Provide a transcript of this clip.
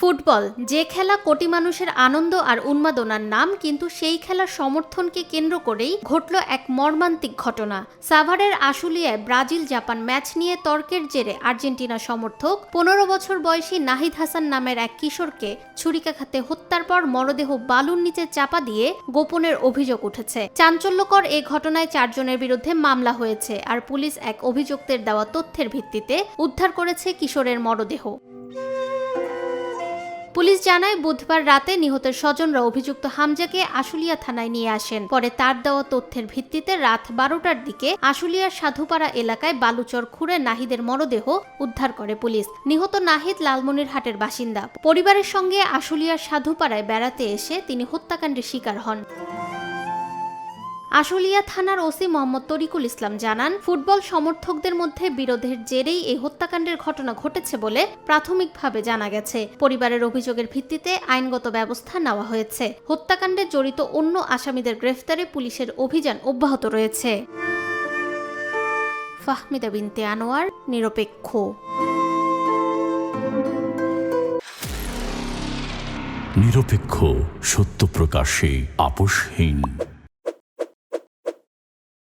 Football যে খেলা কোটি মানুষের আনন্দ আর উন্মাদনার নাম, কিন্তু সেই খেলার সমর্থনকে কেন্দ্র করেই ঘটল এক মর্মান্তিক ঘটনা। সাভারের আশুলিয়ায় ব্রাজিল জাপান ম্যাচ নিয়ে তর্কের জেরে আর্জেন্টিনা সমর্থক 15 বছর বয়সী নাহিদ হাসান নামের এক কিশোরকে ছুরিকাঘাতে হত্যার পর মরদেহ বালুর নিচে চাপা দিয়ে গোপনের অভিযোগ উঠেছে। চাঞ্চল্যকর এই ঘটনায় 4 জনের বিরুদ্ধে মামলা হয়েছে, আর পুলিশ এক অভিযুক্তের দেওয়া তথ্যের ভিত্তিতে উদ্ধার করেছে কিশোরের মরদেহ। পুলিশ জানায়, বুধবার রাতে নিহতের স্বজনরা অভিযুক্ত হামজাকে আশুলিয়া থানায় নিয়ে আসেন। পরে তার দেওয়া তথ্যের ভিত্তিতে রাত 12টার দিকে আশুলিয়ার সাধুপাড়া এলাকায় বালুচর খুঁড়ে নাহিদের মরদেহ উদ্ধার করে পুলিশ। নিহত নাহিদ লালমনিরহাটের বাসিন্দা। পরিবারের সঙ্গে আশুলিয়ার সাধুপাড়ায় বেড়াতে এসে তিনি হত্যাকাণ্ডের শিকার হন। আশুলিয়া থানার ওসি মোহাম্মদ তরিকুল ইসলাম জানান, ফুটবল সমর্থকদের মধ্যে বিরোধের জেরেই এই হত্যাকাণ্ডের ঘটনা ঘটেছে বলে প্রাথমিকভাবে জানা গেছে। পরিবারের অভিযোগের ভিত্তিতে আইনগত ব্যবস্থা নেওয়া হয়েছে। হত্যাকাণ্ডে জড়িত অন্য আসামিদের গ্রেফতারে পুলিশের অভিযান অব্যাহত রয়েছে। ফাহমিদা বিনতে আনোয়ার, নিরপেক্ষ। নিরপেক্ষ, সত্য প্রকাশে আপোষহীন।